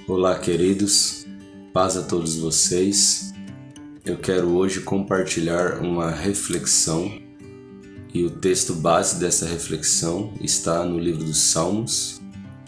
Olá, queridos, paz a todos vocês. Eu quero hoje compartilhar uma reflexão e o texto base dessa reflexão está no livro dos Salmos,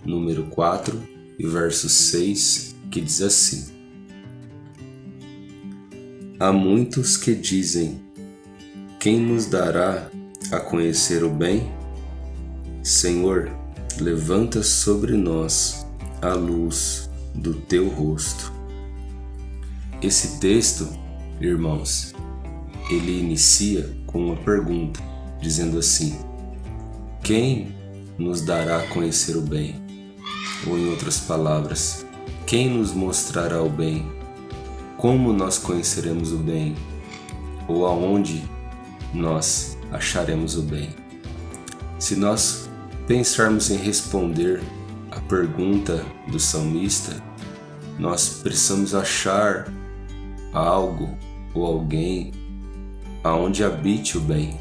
número 4 e verso 6, que diz assim: Há muitos que dizem: quem nos dará a conhecer o bem? Senhor, levanta sobre nós a luz do teu rosto. Esse texto, irmãos, ele inicia com uma pergunta, dizendo assim: quem nos dará a conhecer o bem? Ou em outras palavras, quem nos mostrará o bem? Como nós conheceremos o bem? Ou aonde nós acharemos o bem? Se nós pensarmos em responder a pergunta do salmista, nós precisamos achar algo ou alguém aonde habite o bem.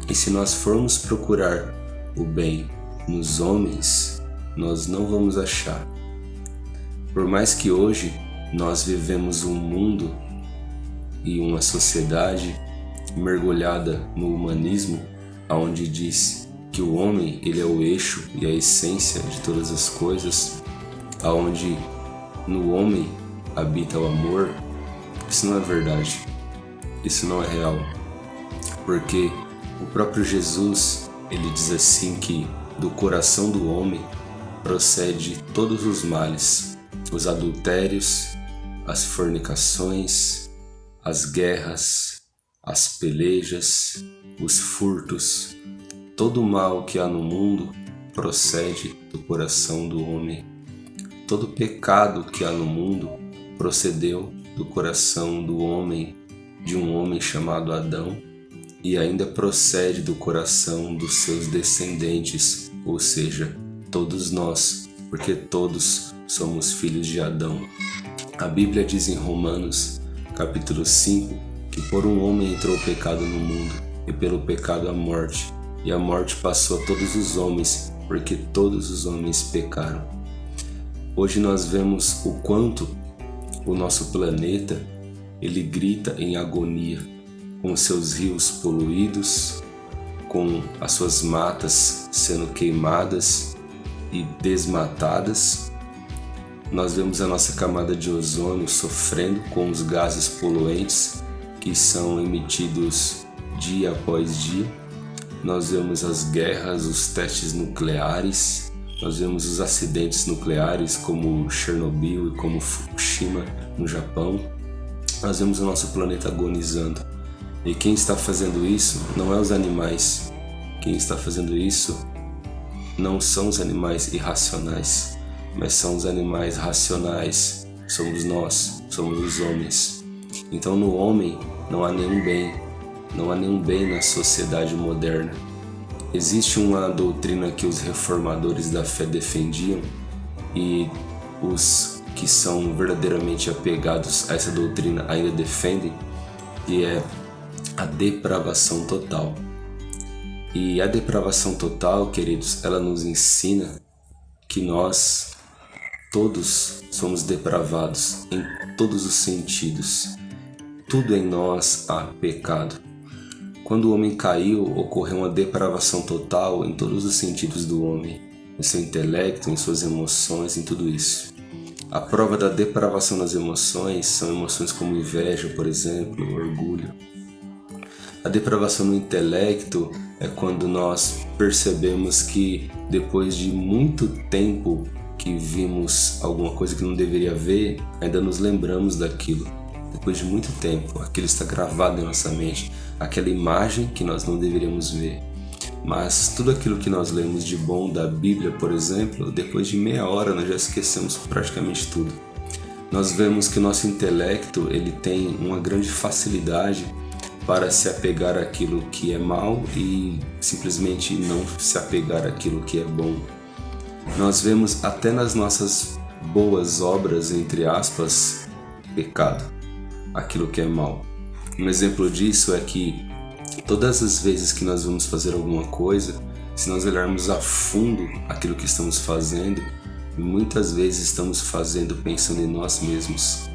E se nós formos procurar o bem nos homens, nós não vamos achar. Por mais que hoje nós vivemos um mundo e uma sociedade mergulhada no humanismo, aonde diz que o homem ele é o eixo e a essência de todas as coisas, aonde no homem habita o amor, isso não é verdade, isso não é real, porque o próprio Jesus ele diz assim que do coração do homem procede todos os males, os adultérios, as fornicações, as guerras, as pelejas, os furtos. Todo o mal que há no mundo procede do coração do homem. Todo pecado que há no mundo procedeu do coração do homem, de um homem chamado Adão, e ainda procede do coração dos seus descendentes, ou seja, todos nós, porque todos somos filhos de Adão. A Bíblia diz em Romanos, capítulo 5, que por um homem entrou o pecado no mundo, e pelo pecado a morte. E a morte passou a todos os homens, porque todos os homens pecaram. Hoje nós vemos o quanto o nosso planeta ele grita em agonia, com seus rios poluídos, com as suas matas sendo queimadas e desmatadas. Nós vemos a nossa camada de ozônio sofrendo com os gases poluentes que são emitidos dia após dia. Nós vemos as guerras, os testes nucleares, nós vemos os acidentes nucleares como Chernobyl e como Fukushima no Japão. Nós vemos o nosso planeta agonizando. E quem está fazendo isso não é os animais. Quem está fazendo isso não são os animais irracionais, mas são os animais racionais. Somos nós, somos os homens. Então no homem não há nenhum bem. Não há nenhum bem na sociedade moderna. Existe uma doutrina que os reformadores da fé defendiam e os que são verdadeiramente apegados a essa doutrina ainda defendem, que é a depravação total. E a depravação total, queridos, ela nos ensina que nós todos somos depravados em todos os sentidos. Tudo em nós há pecado. Quando o homem caiu, ocorreu uma depravação total em todos os sentidos do homem, em seu intelecto, em suas emoções, em tudo isso. A prova da depravação nas emoções são emoções como inveja, por exemplo, orgulho. A depravação no intelecto é quando nós percebemos que depois de muito tempo que vimos alguma coisa que não deveria ver, ainda nos lembramos daquilo. Depois de muito tempo, aquilo está gravado em nossa mente, aquela imagem que nós não deveríamos ver. Mas tudo aquilo que nós lemos de bom da Bíblia, por exemplo, depois de meia hora nós já esquecemos praticamente tudo. Nós vemos que o nosso intelecto ele tem uma grande facilidade para se apegar àquilo que é mal e simplesmente não se apegar àquilo que é bom. Nós vemos até nas nossas boas obras, entre aspas, pecado, aquilo que é mal. Um exemplo disso é que todas as vezes que nós vamos fazer alguma coisa, se nós olharmos a fundo aquilo que estamos fazendo, e muitas vezes estamos fazendo pensando em nós mesmos.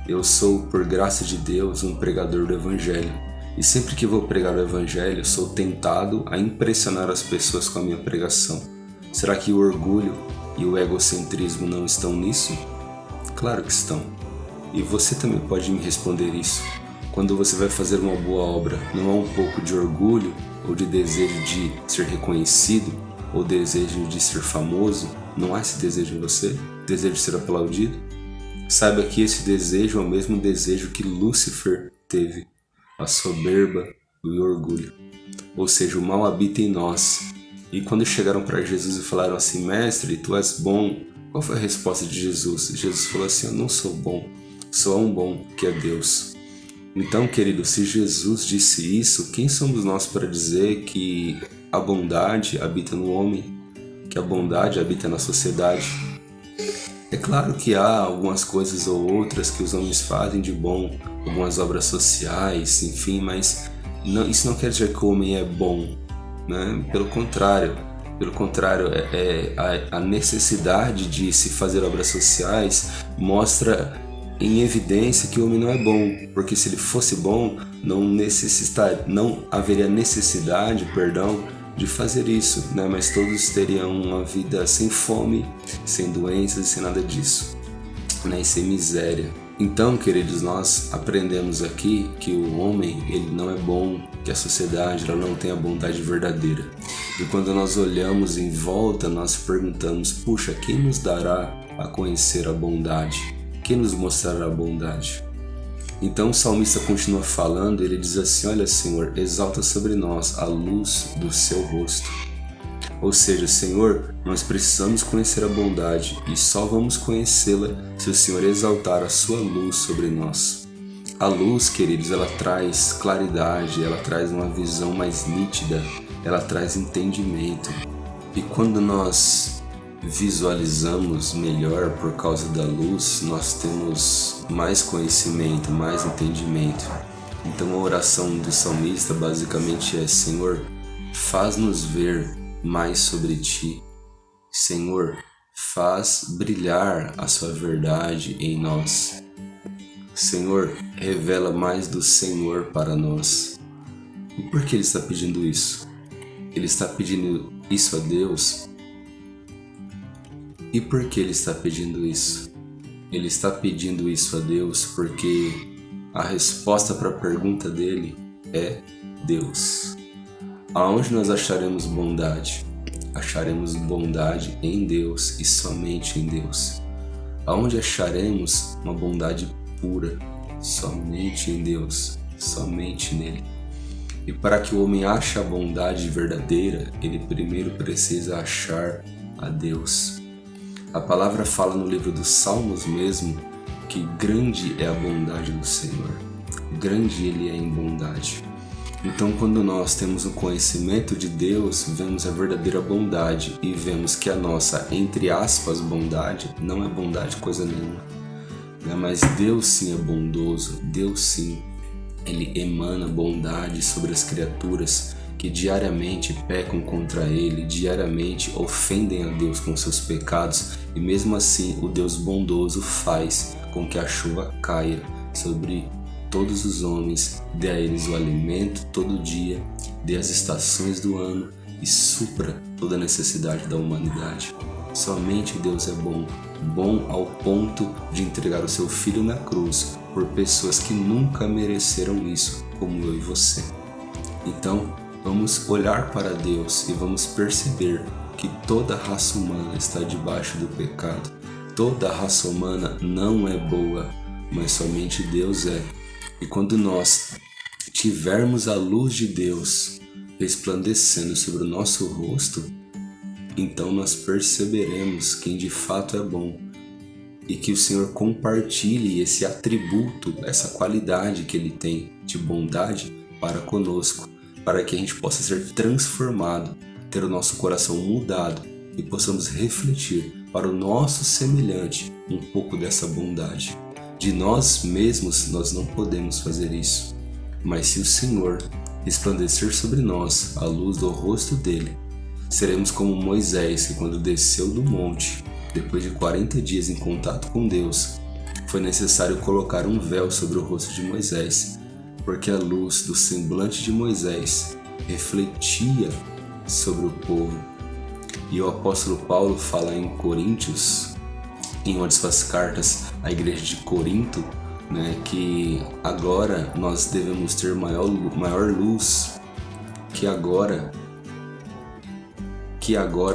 Eu sou, por graça de Deus, um pregador do Evangelho, e sempre que vou pregar o Evangelho, sou tentado a impressionar as pessoas com a minha pregação. Será que o orgulho e o egocentrismo não estão nisso? Claro que estão. E você também pode me responder isso. Quando você vai fazer uma boa obra, não há um pouco de orgulho ou de desejo de ser reconhecido ou desejo de ser famoso? Não há esse desejo em você? Desejo de ser aplaudido? Saiba que esse desejo é o mesmo desejo que Lúcifer teve, a soberba e o orgulho. Ou seja, o mal habita em nós. E quando chegaram para Jesus e falaram assim: Mestre, tu és bom, qual foi a resposta de Jesus? Jesus falou assim: eu não sou bom, só há um bom, que é Deus. Então, querido, se Jesus disse isso, quem somos nós para dizer que a bondade habita no homem, que a bondade habita na sociedade? É claro que há algumas coisas ou outras que os homens fazem de bom, algumas obras sociais, enfim, mas isso não quer dizer que o homem é bom, né? Pelo contrário, a necessidade de se fazer obras sociais mostra em evidência que o homem não é bom, porque se ele fosse bom, não haveria necessidade, de fazer isso, né? Mas todos teriam uma vida sem fome, sem doenças e sem nada disso, né? E sem miséria. Então, queridos, nós aprendemos aqui que o homem, ele não é bom, que a sociedade ela não tem a bondade verdadeira. E quando nós olhamos em volta, nós perguntamos: puxa, quem nos dará a conhecer a bondade? Quem nos mostrará a bondade? Então o salmista continua falando, ele diz assim: olha, Senhor, exalta sobre nós a luz do seu rosto. Ou seja, Senhor, nós precisamos conhecer a bondade e só vamos conhecê-la se o Senhor exaltar a sua luz sobre nós. A luz, queridos, ela traz claridade, ela traz uma visão mais nítida, ela traz entendimento. E quando nós visualizamos melhor por causa da luz, nós temos mais conhecimento, mais entendimento. Então a oração do salmista basicamente é: Senhor, faz-nos ver mais sobre Ti. Senhor, faz brilhar a Sua verdade em nós. Senhor, revela mais do Senhor para nós. E por que ele está pedindo isso? Ele está pedindo isso a Deus. E por que ele está pedindo isso? Ele está pedindo isso a Deus porque a resposta para a pergunta dele é Deus. Aonde nós acharemos bondade? Acharemos bondade em Deus e somente em Deus. Aonde acharemos uma bondade pura? Somente em Deus, somente nele. E para que o homem ache a bondade verdadeira, ele primeiro precisa achar a Deus. A palavra fala no livro dos Salmos mesmo que grande é a bondade do Senhor, grande Ele é em bondade. Então, quando nós temos o conhecimento de Deus, vemos a verdadeira bondade e vemos que a nossa, entre aspas, bondade não é bondade coisa nenhuma, né? Mas Deus sim é bondoso, Deus sim, Ele emana bondade sobre as criaturas que diariamente pecam contra Ele, diariamente ofendem a Deus com seus pecados, e mesmo assim o Deus bondoso faz com que a chuva caia sobre todos os homens, dê a eles o alimento todo dia, dê as estações do ano e supra toda a necessidade da humanidade. Somente Deus é bom, bom ao ponto de entregar o seu Filho na cruz por pessoas que nunca mereceram isso, como eu e você. Então, vamos olhar para Deus e vamos perceber que toda a raça humana está debaixo do pecado. Toda a raça humana não é boa, mas somente Deus é. E quando nós tivermos a luz de Deus resplandecendo sobre o nosso rosto, então nós perceberemos quem de fato é bom e que o Senhor compartilhe esse atributo, essa qualidade que Ele tem de bondade para conosco, para que a gente possa ser transformado, ter o nosso coração mudado e possamos refletir para o nosso semelhante um pouco dessa bondade. De nós mesmos nós não podemos fazer isso, mas se o Senhor resplandecer sobre nós a luz do rosto dele, seremos como Moisés, que quando desceu do monte, depois de 40 dias em contato com Deus, foi necessário colocar um véu sobre o rosto de Moisés, porque a luz do semblante de Moisés refletia sobre o povo. E o apóstolo Paulo fala em Coríntios, em uma de suas cartas à igreja de Corinto, que agora nós devemos ter maior luz, que agora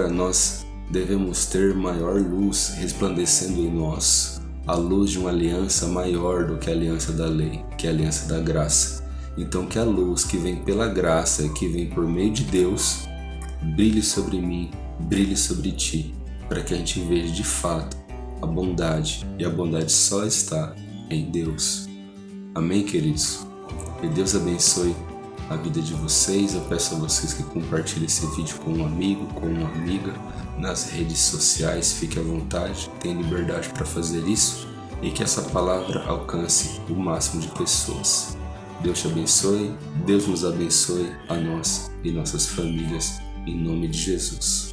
nós devemos ter maior luz resplandecendo em nós, a luz de uma aliança maior do que a aliança da lei, que é a aliança da graça. Então que a luz que vem pela graça e que vem por meio de Deus brilhe sobre mim, brilhe sobre ti, para que a gente veja de fato a bondade, e a bondade só está em Deus. Amém, queridos? Que Deus abençoe a vida de vocês. Eu peço a vocês que compartilhem esse vídeo com um amigo, com uma amiga, nas redes sociais. Fique à vontade, tenha liberdade para fazer isso, e que essa palavra alcance o máximo de pessoas. Deus te abençoe, Deus nos abençoe, a nós e nossas famílias, em nome de Jesus.